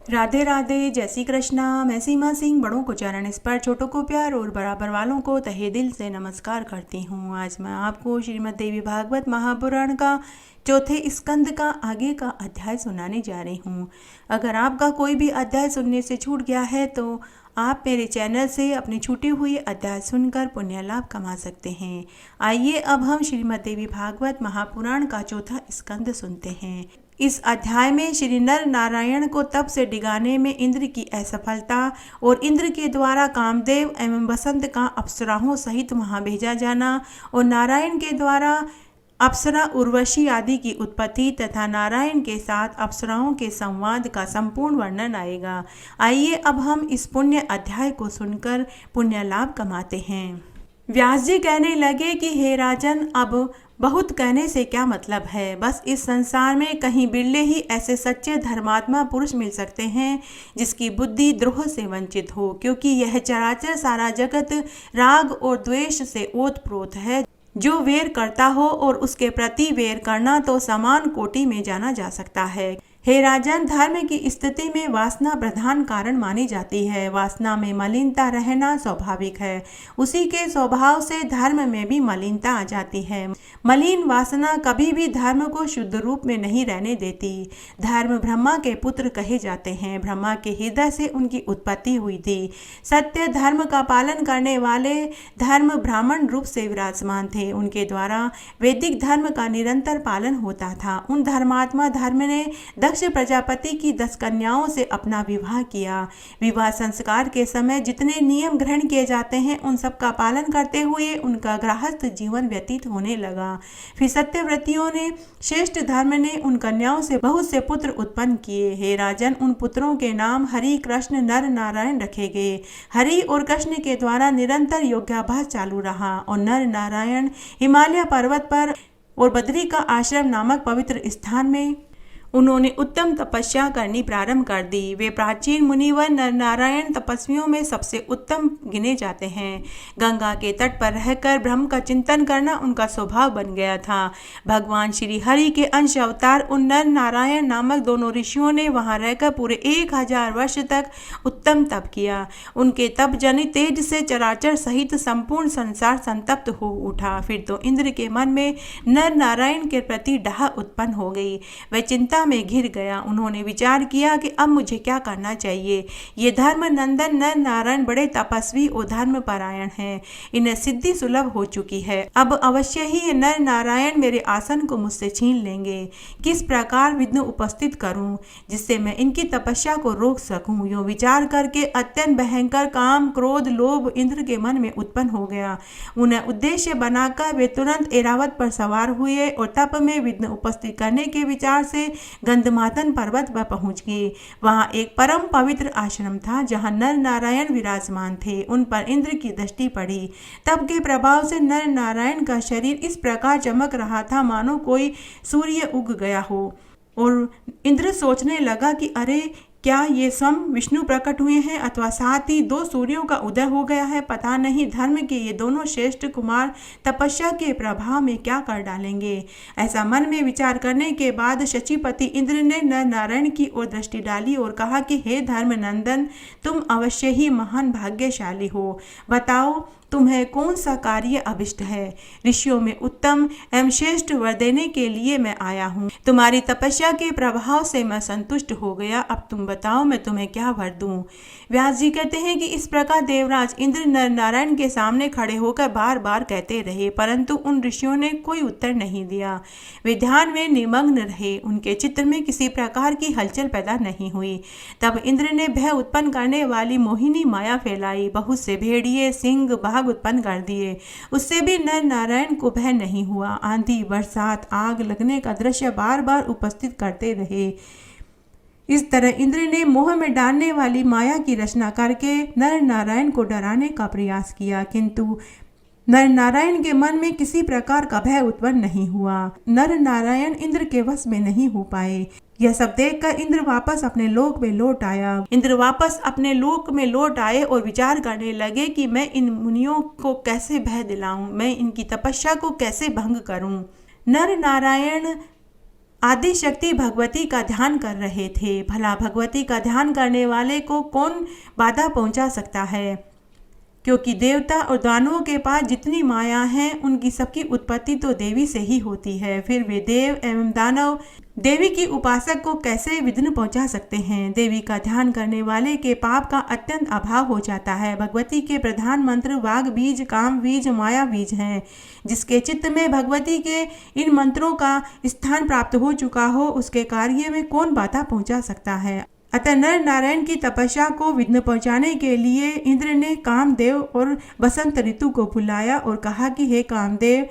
राधे राधे, जय श्री कृष्णा। मैं सीमा सिंह बड़ों को चरण स्पर्श, छोटों को प्यार और बराबर वालों को तहे दिल से नमस्कार करती हूँ। आज मैं आपको श्रीमद् देवी भागवत महापुराण का चौथे स्कंद का आगे का अध्याय सुनाने जा रही हूँ। अगर आपका कोई भी अध्याय सुनने से छूट गया है तो आप मेरे चैनल से अपनी छूटी हुई अध्याय सुनकर पुण्य लाभ कमा सकते हैं। आइए अब हम श्रीमद् देवी भागवत महापुराण का चौथा स्कंद सुनते हैं। इस अध्याय में श्री नर नारायण को तप से डिगाने में इंद्र की असफलता और इंद्र के द्वारा कामदेव एवं बसंत का अप्सराओं सहित वहां भेजा जाना और नारायण के द्वारा अप्सरा उर्वशी आदि की उत्पत्ति तथा नारायण के साथ अप्सराओं के संवाद का संपूर्ण वर्णन आएगा। आइए अब हम इस पुण्य अध्याय को सुनकर पुण्य लाभ कमाते हैं। व्यास जी कहने लगे कि हे राजन, अब बहुत कहने से क्या मतलब है। बस इस संसार में कहीं बिरले ही ऐसे सच्चे धर्मात्मा पुरुष मिल सकते हैं जिसकी बुद्धि द्रोह से वंचित हो, क्योंकि यह चराचर सारा जगत राग और द्वेष से ओतप्रोत है। जो वेर करता हो और उसके प्रति वेर करना तो समान कोटि में जाना जा सकता है। हे राजन, धर्म की स्थिति में वासना प्रधान कारण मानी जाती है। वासना में मलिनता रहना स्वाभाविक है। उसी के स्वभाव से धर्म में भी मलिनता आ जाती है। मलिन वासना कभी भी धर्म को शुद्ध रूप में नहीं रहने देती। धर्म ब्रह्मा के पुत्र कहे जाते हैं। ब्रह्मा के हृदय से उनकी उत्पत्ति हुई थी। सत्य धर्म का पालन करने वाले धर्म ब्राह्मण रूप से विराजमान थे। उनके द्वारा वैदिक धर्म का निरंतर पालन होता था। उन धर्मात्मा धर्म ने दक्ष प्रजापति की 10 कन्याओं से अपना विवाह किया। विवाह संस्कार के समय जितने नियम ग्रहण किए जाते हैं उन सब का पालन करते हुए उनका गृहस्थ जीवन व्यतीत होने लगा। फिर सत्यव्रतियों ने श्रेष्ठ धर्म ने उन कन्याओं से बहुत से पुत्र उत्पन्न किए। हे राजन, उन पुत्रों के नाम हरि, कृष्ण, नर, नारायण रखे गए। हरि और कृष्ण के द्वारा निरंतर योगाभ्यास चालू रहा और नर नारायण हिमालय पर्वत पर और बद्री का आश्रम नामक पवित्र स्थान में उन्होंने उत्तम तपस्या करनी प्रारंभ कर दी। वे प्राचीन मुनिवर नर नारायण तपस्वियों में सबसे उत्तम गिने जाते हैं। गंगा के तट पर रहकर ब्रह्म का चिंतन करना उनका स्वभाव बन गया था। भगवान श्री हरि के अंश अवतार उन नर नारायण नामक दोनों ऋषियों ने वहां रहकर पूरे 1000 वर्ष तक उत्तम तप किया। उनके तप जनित तेज से चराचर सहित संपूर्ण संसार संतप्त हो उठा। फिर तो इंद्र के मन में नर नारायण के प्रति डाह उत्पन्न हो गई। वह चिंता में घिर गया। उन्होंने विचार किया कि अब मुझे क्या करना चाहिए। ये धर्म नंदन नर नारायण बड़े तपस्वी और धर्म परायण हैं। इन्हें सिद्धि सुलभ हो चुकी है। अब अवश्य ही ये नर नारायण मेरे आसन को मुझसे छीन लेंगे। किस प्रकार विघ्न उपस्थित करूं जिससे मैं इनकी तपस्या को रोक सकूं। यो विचार करके अत्यंत भयंकर काम, क्रोध, लोभ इंद्र के मन में उत्पन्न हो गया। उन्हें उद्देश्य बनाकर वे तुरंत ऐरावत पर सवार हुए और तप में विघ्न उपस्थित करने के विचार से गंधमादन पर्वत पर पहुंच गए। वहां एक परम पवित्र आश्रम था जहां नर नारायण विराजमान थे। उन पर इंद्र की दृष्टि पड़ी। तप के प्रभाव से नर नारायण का शरीर इस प्रकार चमक रहा था मानो कोई सूर्य उग गया हो। और इंद्र सोचने लगा कि अरे, क्या ये स्वयं विष्णु प्रकट हुए हैं अथवा साथ ही 2 सूर्यों का उदय हो गया है। पता नहीं धर्म के ये दोनों श्रेष्ठ कुमार तपस्या के प्रभाव में क्या कर डालेंगे। ऐसा मन में विचार करने के बाद शचीपति इंद्र ने नर नारायण की ओर दृष्टि डाली और कहा कि हे धर्म नंदन, तुम अवश्य ही महान भाग्यशाली हो। बताओ, तुम्हें कौन सा कार्य अभिष्ट है। ऋषियों में उत्तम एवं श्रेष्ठ वर देने के लिए मैं आया हूँ। तुम्हारी तपस्या के प्रभाव से मैं संतुष्ट हो गया। अब तुम बताओ, मैं तुम्हें क्या वर दूं। व्यास जी कहते हैं कि इस प्रकार देवराज इंद्र नर नारायण के सामने खड़े होकर बार बार कहते रहे, परंतु उन ऋषियों ने कोई उत्तर नहीं दिया। वे ध्यान में निमग्न रहे। उनके चित्त में किसी प्रकार की हलचल पैदा नहीं हुई। तब इंद्र ने भय उत्पन्न करने वाली मोहिनी माया फैलाई। बहुत से भेड़िए, सिंह, बाघ उत्पन्न कर दिए। उससे भी नर नारायण को भय नहीं हुआ। आंधी, बरसात, आग लगने का दृश्य बार बार उपस्थित करते रहे। इस तरह इंद्र ने मोह में डालने वाली माया की रचना करके नर नारायण को डराने का प्रयास किया, किंतु नर नारायण के मन में किसी प्रकार का भय उत्पन्न नहीं हुआ। नर नारायण इंद्र के वश में नहीं हो पाए। यह सब देखकर इंद्र वापस अपने लोक में लौट आया। इंद्र वापस अपने लोक में लौट आए और विचार करने लगे कि मैं इन मुनियों को कैसे भय दिलाऊं, मैं इनकी तपस्या को कैसे भंग करूं। नर नारायण आदि शक्ति भगवती का ध्यान कर रहे थे। भला भगवती का ध्यान करने वाले को कौन बाधा पहुंचा सकता है, क्योंकि देवता और दानवों के पास जितनी माया है उनकी सबकी उत्पत्ति तो देवी से ही होती है। फिर वे देव एवं दानव देवी की उपासक को कैसे विघ्न पहुंचा सकते हैं। देवी का ध्यान करने वाले के पाप का अत्यंत अभाव हो जाता है। भगवती के प्रधान मंत्र वाग बीज, काम बीज, माया बीज हैं। जिसके चित्त में भगवती के इन मंत्रों का स्थान प्राप्त हो चुका हो, उसके कार्य में कौन बाधा पहुंचा सकता है। अतः नर नारायण की तपस्या को विघ्न पहुंचाने के लिए इंद्र ने कामदेव और वसंत ऋतु को बुलाया और कहा कि हे कामदेव,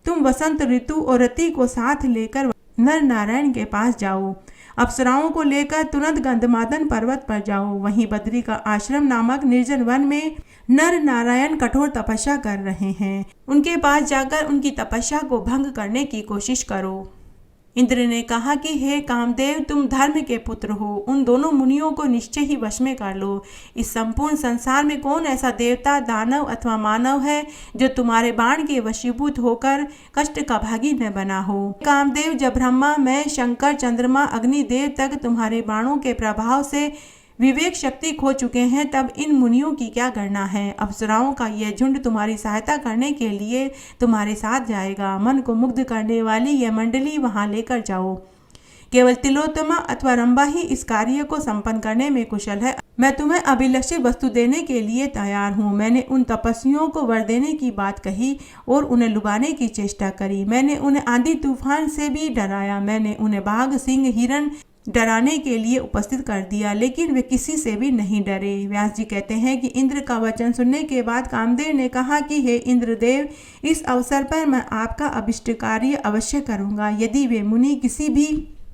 तुम वसंत ऋतु और रति को साथ लेकर नर नारायण के पास जाओ। अप्सराओं को लेकर तुरंत गंधमादन पर्वत पर जाओ। वहीं बद्री का आश्रम नामक निर्जन वन में नर नारायण कठोर तपस्या कर रहे हैं। उनके पास जाकर उनकी तपस्या को भंग करने की कोशिश करो। इंद्र ने कहा कि हे कामदेव, तुम धर्म के पुत्र हो, उन दोनों मुनियों को निश्चय ही वश में कर लो। इस संपूर्ण संसार में कौन ऐसा देवता, दानव अथवा मानव है जो तुम्हारे बाण के वशीभूत होकर कष्ट का भागी न बना हो। कामदेव, जब ब्रह्मा, मैं, शंकर, चंद्रमा, अग्निदेव तक तुम्हारे बाणों के प्रभाव से विवेक शक्ति खो चुके हैं, तब इन मुनियों की क्या गणना है। अप्सराओं का यह झुंड तुम्हारी सहायता करने के लिए तुम्हारे साथ जाएगा। मन को मुग्ध करने वाली यह मंडली वहां लेकर जाओ। केवल तिलोत्तमा अथवा रंभा ही इस कार्य को संपन्न करने में कुशल है। मैं तुम्हें अभिलषित वस्तु देने के लिए तैयार हूँ। मैंने उन तपस्वियों को वर देने की बात कही और उन्हें लुभाने की चेष्टा करी। मैंने उन्हें आंधी तूफान से भी डराया। मैंने उन्हें बाघ, सिंह, हिरण डराने के लिए उपस्थित कर दिया, लेकिन वे किसी से भी नहीं डरे। व्यास जी कहते हैं कि इंद्र का वचन सुनने के बाद कामदेव ने कहा कि हे इंद्रदेव, इस अवसर पर मैं आपका अभिष्ट कार्य अवश्य करूंगा। यदि वे मुनि किसी भी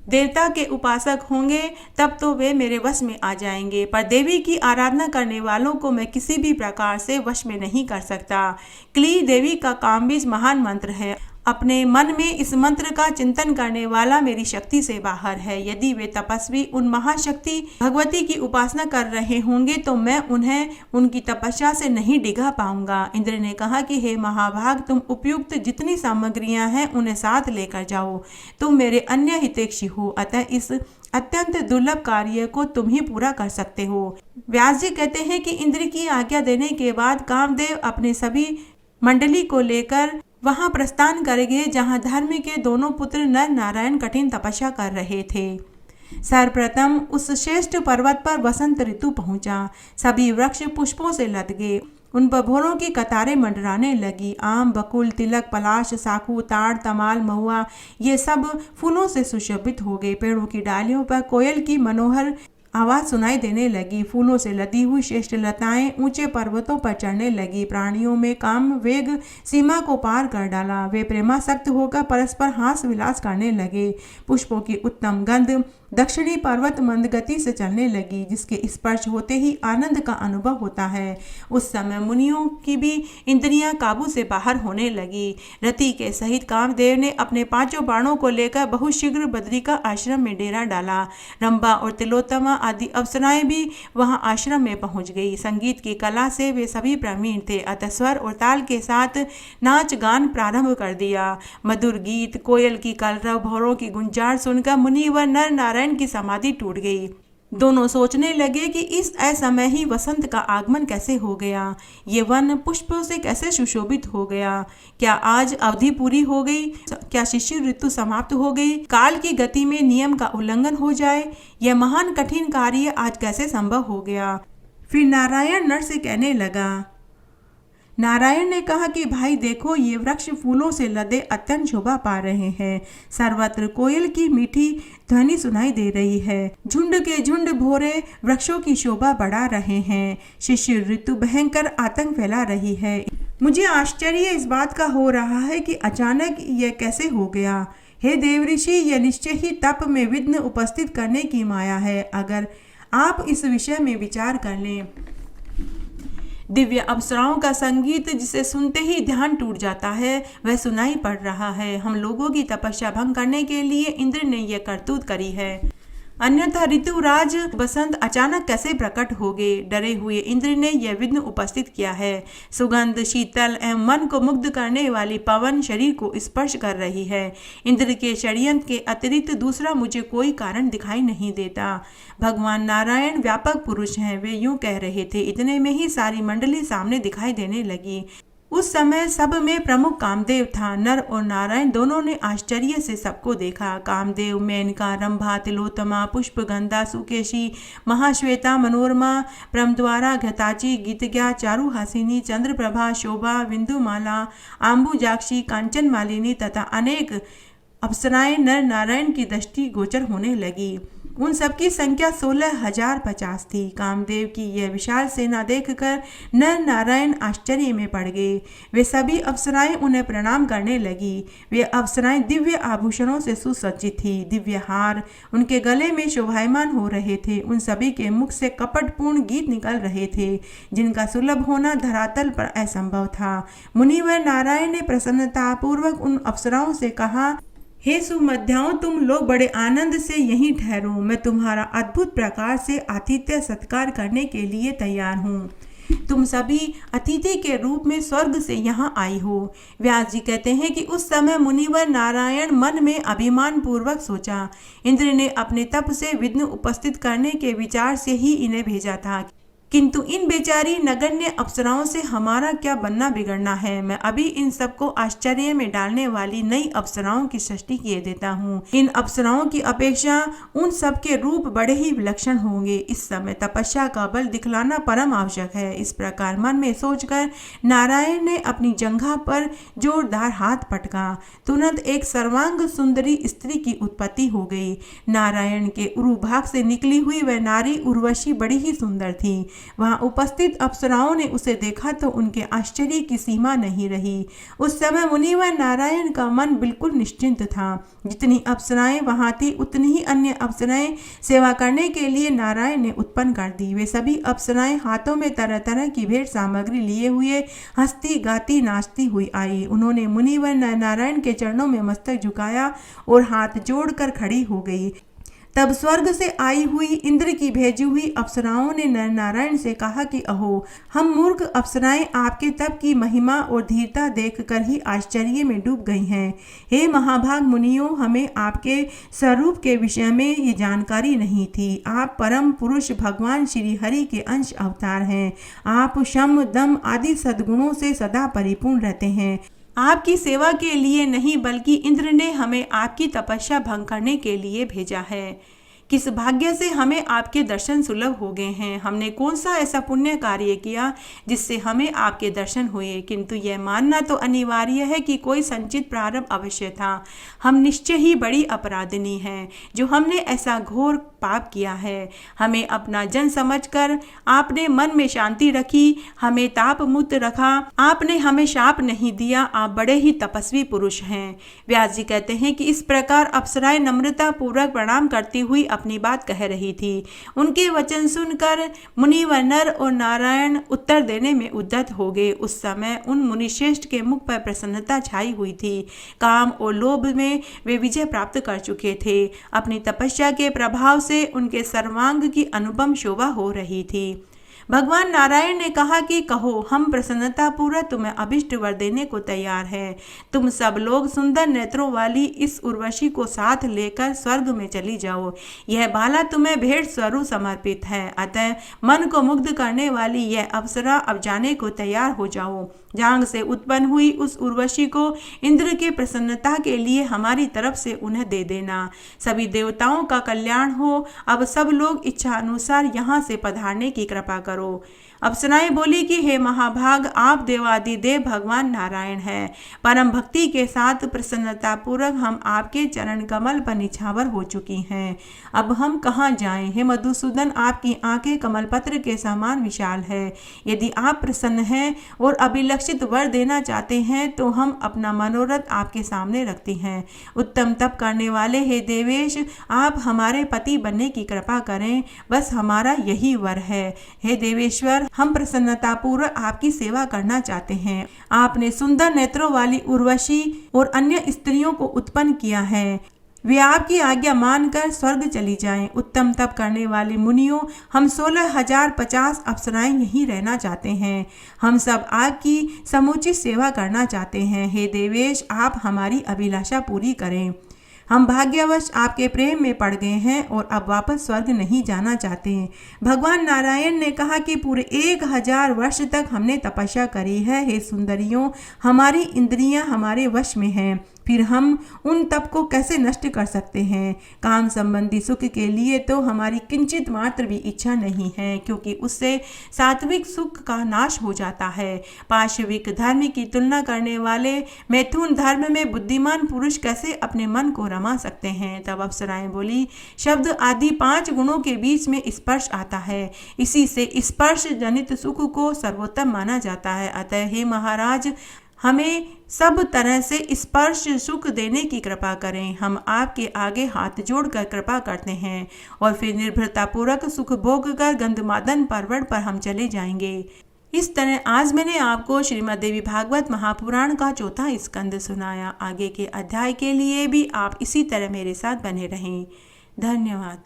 देवता के उपासक होंगे तब तो वे मेरे वश में आ जाएंगे, पर देवी की आराधना करने वालों को मैं किसी भी प्रकार से वश में नहीं कर सकता। क्ली देवी का कामबीज महान मंत्र है। अपने मन में इस मंत्र का चिंतन करने वाला मेरी शक्ति से बाहर है। यदि वे तपस्वी उन महाशक्ति भगवती की उपासना कर रहे होंगे तो मैं उन्हें उनकी तपस्या से नहीं डिगा पाऊंगा। इंद्र ने कहा कि हे महाभाग, तुम उपयुक्त जितनी सामग्रियां हैं उन्हें साथ लेकर जाओ। तुम मेरे अन्य हितैषी हो, अतः इस अत्यंत दुर्लभ कार्य को तुम ही पूरा कर सकते हो। व्यास जी कहते हैं कि इंद्र की आज्ञा देने के बाद कामदेव अपने सभी मंडली को लेकर वहां प्रस्थान करेंगे जहां धर्म के दोनों पुत्र नर नारायण कठिन तपस्या कर रहे थे। सर्वप्रथम उस श्रेष्ठ पर्वत पर वसंत ऋतु पहुंचा। सभी वृक्ष पुष्पों से लद गए। उन पर भौरों की कतारें मंडराने लगी। आम, बकुल, तिलक, पलाश, साखू, ताड़, तमाल, महुआ ये सब फूलों से सुशोभित हो गए। पेड़ों की डालियों पर कोयल की मनोहर आवाज सुनाई देने लगी। फूलों से लदी हुई श्रेष्ठ लताएं ऊंचे पर्वतों पर चढ़ने लगी। प्राणियों में काम वेग सीमा को पार कर डाला। वे प्रेमासक्त होकर परस्पर हास विलास करने लगे। पुष्पों की उत्तम गंध दक्षिणी पर्वत मंद गति से चलने लगी, जिसके स्पर्श होते ही आनंद का अनुभव होता है। उस समय मुनियों की भी इंद्रियां काबू से बाहर होने लगी। रति के सहित कामदेव ने अपने 5 बाणों को लेकर बहुत शीघ्र बद्री का आश्रम में डेरा डाला। रंभा और तिलोत्तमा आदि अप्सराएं भी वहां आश्रम में पहुंच गई। संगीत की कला से वे सभी प्रवीण थे, अतः स्वर और ताल के साथ नाच गान प्रारंभ कर दिया। मधुर गीत, कोयल की कलरव, भौरों की गुंजार सुनकर मुनिवर नर नारायण की समाधि टूट गई। दोनों सोचने लगे कि इस असमय ही वसंत का आगमन कैसे हो गया। ये वन पुष्पों से कैसे सुशोभित हो गया। क्या आज अवधि पूरी हो गई? क्या शिशिर ऋतु समाप्त हो गई? काल की गति में नियम का उल्लंघन हो जाए? यह महान कठिन कार्य आज कैसे संभव हो गया? फिर नारायण नर से कहने लगा। नारायण ने कहा कि भाई देखो, ये वृक्ष फूलों से लदे अत्यंत शोभा पा रहे हैं। सर्वत्र कोयल की मीठी ध्वनि सुनाई दे रही है। झुंड के झुंड भोरे वृक्षों की शोभा बढ़ा रहे हैं। शिशिर ऋतु भयंकर आतंक फैला रही है। मुझे आश्चर्य इस बात का हो रहा है कि अचानक यह कैसे हो गया। हे देवऋषि, यह निश्चय ही तप में विघ्न उपस्थित करने की माया है। अगर आप इस विषय में विचार कर लें। दिव्य अप्सराओं का संगीत जिसे सुनते ही ध्यान टूट जाता है, वह सुनाई पड़ रहा है। हम लोगों की तपस्या भंग करने के लिए इंद्र ने यह करतूत करी है। अन्यथा ऋतुराज बसंत अचानक कैसे प्रकट हो गए। डरे हुए इंद्र ने यह विघ्न उपस्थित किया है। सुगंध शीतल एवं मन को मुग्ध करने वाली पवन शरीर को स्पर्श कर रही है। इंद्र के षड्यंत्र के अतिरिक्त दूसरा मुझे कोई कारण दिखाई नहीं देता। भगवान नारायण व्यापक पुरुष हैं, वे यूं कह रहे थे। इतने में ही सारी मंडली सामने दिखाई देने लगी। उस समय सब में प्रमुख कामदेव था। नर और नारायण दोनों ने आश्चर्य से सबको देखा। कामदेव, मेनका, रंभा, तिलोत्तमा, पुष्पगंधा, सुकेशी, महाश्वेता, मनोरमा, प्रमद्वारा, घताची, गीतज्ञा, चारुहासिनी, चंद्रप्रभा, शोभा, बिंदुमाला, आम्बुजाक्षी, कांचन मालिनी तथा अनेक अप्सराएं नर नारायण की दृष्टि गोचर होने लगी। उन सबकी संख्या 16,050 थी। कामदेव की यह विशाल सेना देखकर नर नारायण आश्चर्य में पड़ गए। वे सभी अप्सराएं उन्हें प्रणाम करने लगी। वे अप्सराएं दिव्य आभूषणों से सुसज्जित थी। दिव्य हार उनके गले में शोभायमान हो रहे थे। उन सभी के मुख से कपटपूर्ण गीत निकल रहे थे, जिनका सुलभ होना धरातल पर असंभव था। मुनिवर नारायण ने प्रसन्नतापूर्वक उन अप्सराओं से कहा, हे सुमध्याओं, तुम लोग बड़े आनंद से यहीं ठहरो। मैं तुम्हारा अद्भुत प्रकार से आतिथ्य सत्कार करने के लिए तैयार हूँ। तुम सभी अतिथि के रूप में स्वर्ग से यहाँ आई हो। व्यास जी कहते हैं कि उस समय मुनिवर नारायण मन में अभिमान पूर्वक सोचा, इंद्र ने अपने तप से विघ्न उपस्थित करने के विचार से ही इन्हें भेजा था, किंतु इन बेचारी नगण्य अप्सराओं से हमारा क्या बनना बिगड़ना है। मैं अभी इन सबको आश्चर्य में डालने वाली नई अप्सराओं की सृष्टि किए देता हूँ। इन अप्सराओं की अपेक्षा उन सब के रूप बड़े ही विलक्षण होंगे। इस समय तपस्या का बल दिखलाना परम आवश्यक है। इस प्रकार मन में सोचकर नारायण ने अपनी जंघा पर जोरदार हाथ पटका। तुरंत एक सर्वांग सुंदरी स्त्री की उत्पत्ति हो गई। नारायण के उरु भाग से निकली हुई वह नारी उर्वशी बड़ी ही सुंदर थी। वहां उपस्थित अप्सराओं ने उसे देखा तो उनके आश्चर्य की सीमा नहीं रही। उस समय मुनिवर नारायण का मन बिल्कुल निश्चिंत था। जितनी अप्सराएं वहां थी उतनी ही अन्य अप्सराएं सेवा करने के लिए नारायण ने उत्पन्न कर दी। वे सभी अप्सराएं हाथों में तरह तरह की भेंट सामग्री लिए हुए हंसती गाती नाचती हुई आई। उन्होंने मुनिवर नारायण के चरणों में मस्तक झुकाया और हाथ जोड़कर खड़ी हो गई। तब स्वर्ग से आई हुई इंद्र की भेजी हुई अप्सराओं ने नर नारायण से कहा कि अहो, हम मूर्ख अप्सराएं आपके तप की महिमा और धीरता देखकर ही आश्चर्य में डूब गई हैं। हे महाभाग मुनियों, हमें आपके स्वरूप के विषय में ये जानकारी नहीं थी। आप परम पुरुष भगवान श्री हरि के अंश अवतार हैं। आप शम दम आदि सद्गुणों से सदा परिपूर्ण रहते हैं। आपकी सेवा के लिए नहीं बल्कि इंद्र ने हमें आपकी तपस्या भंग करने के लिए भेजा है। किस भाग्य से हमें आपके दर्शन सुलभ हो गए हैं। हमने कौन सा ऐसा पुण्य कार्य किया जिससे हमें आपके दर्शन हुए। किंतु यह मानना तो अनिवार्य है कि कोई संचित प्रारंभ अवश्य था। हम निश्चय ही बड़ी अपराधिनी हैं जो हमने ऐसा घोर पाप किया है। हमें अपना जन समझकर आपने मन में शांति रखी, हमें ताप मुक्त रखा। आपने हमें शाप नहीं दिया। आप बड़े ही तपस्वी पुरुष हैं। व्यास जी कहते हैं कि इस प्रकार अप्सराएं नम्रता पूर्वक प्रणाम करती हुई अपनी बात कह रही थी। उनके वचन सुनकर मुनिवर नर और नारायण उत्तर देने में उद्यत हो गए। उस समय उन मुनिश्रेष्ठ के मुख पर प्रसन्नता छाई हुई थी। काम और लोभ में वे विजय प्राप्त कर चुके थे। अपनी तपस्या के प्रभाव से उनके सर्वांग की अनुपम शोभा हो रही थी। भगवान नारायण ने कहा कि कहो, हम प्रसन्नतापूर्वक तुम्हें अभिष्ट वर देने को तैयार हैं। तुम सब लोग सुंदर नेत्रों वाली इस उर्वशी को साथ लेकर स्वर्ग में चली जाओ। यह बाला तुम्हें भेंट स्वरूप समर्पित है। अतः मन को मुग्ध करने वाली यह अप्सरा अब जाने को तैयार हो जाओ। जांग से उत्पन्न हुई उस उर्वशी को इंद्र के प्रसन्नता के लिए हमारी तरफ से उन्हें दे देना। सभी देवताओं का कल्याण हो। अब सब लोग इच्छा अनुसार यहाँ से पधारने की कृपा करो। अप्सराएं बोली कि हे महाभाग, आप देवादिदेव भगवान नारायण हैं। परम भक्ति के साथ प्रसन्नतापूर्वक हम आपके चरण कमल पर निछावर हो चुकी हैं। अब हम कहाँ जाएं? हे मधुसूदन, आपकी आंखें कमलपत्र के समान विशाल है। यदि आप प्रसन्न हैं और अभिलक्षित वर देना चाहते हैं तो हम अपना मनोरथ आपके सामने रखते हैं। उत्तम तप करने वाले हे देवेश, आप हमारे पति बनने की कृपा करें। बस हमारा यही वर है। हे देवेश्वर, हम प्रसन्नतापूर्वक आपकी सेवा करना चाहते हैं। आपने सुंदर नेत्रों वाली उर्वशी और अन्य स्त्रियों को उत्पन्न किया है। वे आपकी आज्ञा मानकर स्वर्ग चली जाएं। उत्तम तप करने वाले मुनियों, हम 16,050 अप्सराएं यहीं रहना चाहते हैं। हम सब आपकी समुचित सेवा करना चाहते हैं। हे देवेश, आप हमारी अभिलाषा पूरी करें। हम भाग्यवश आपके प्रेम में पड़ गए हैं और अब वापस स्वर्ग नहीं जाना चाहते हैं। भगवान नारायण ने कहा कि पूरे 1000 वर्ष तक हमने तपस्या करी है। हे सुंदरियों, हमारी इंद्रियां हमारे वश में हैं, फिर हम उन तप को कैसे नष्ट कर सकते हैं। काम संबंधी सुख के लिए तो हमारी किंचित मात्र भी इच्छा नहीं है, क्योंकि उससे सात्विक सुख का नाश हो जाता है। पाशविक धर्म की तुलना करने वाले मैथुन धर्म में बुद्धिमान पुरुष कैसे अपने मन को रमा सकते हैं। तब अप्सराएं बोली, शब्द आदि 5 गुणों के बीच में स्पर्श आता है, इसी से स्पर्श जनित सुख को सर्वोत्तम माना जाता है। अतः हे महाराज, हमें सब तरह से स्पर्श सुख देने की कृपा करें। हम आपके आगे हाथ जोड़कर कृपा करते हैं और फिर निर्भरतापूर्वक सुख भोग कर गंधमादन पर्वत पर हम चले जाएंगे। इस तरह आज मैंने आपको श्रीमद् देवी भागवत महापुराण का 4था स्कंद सुनाया। आगे के अध्याय के लिए भी आप इसी तरह मेरे साथ बने रहें। धन्यवाद।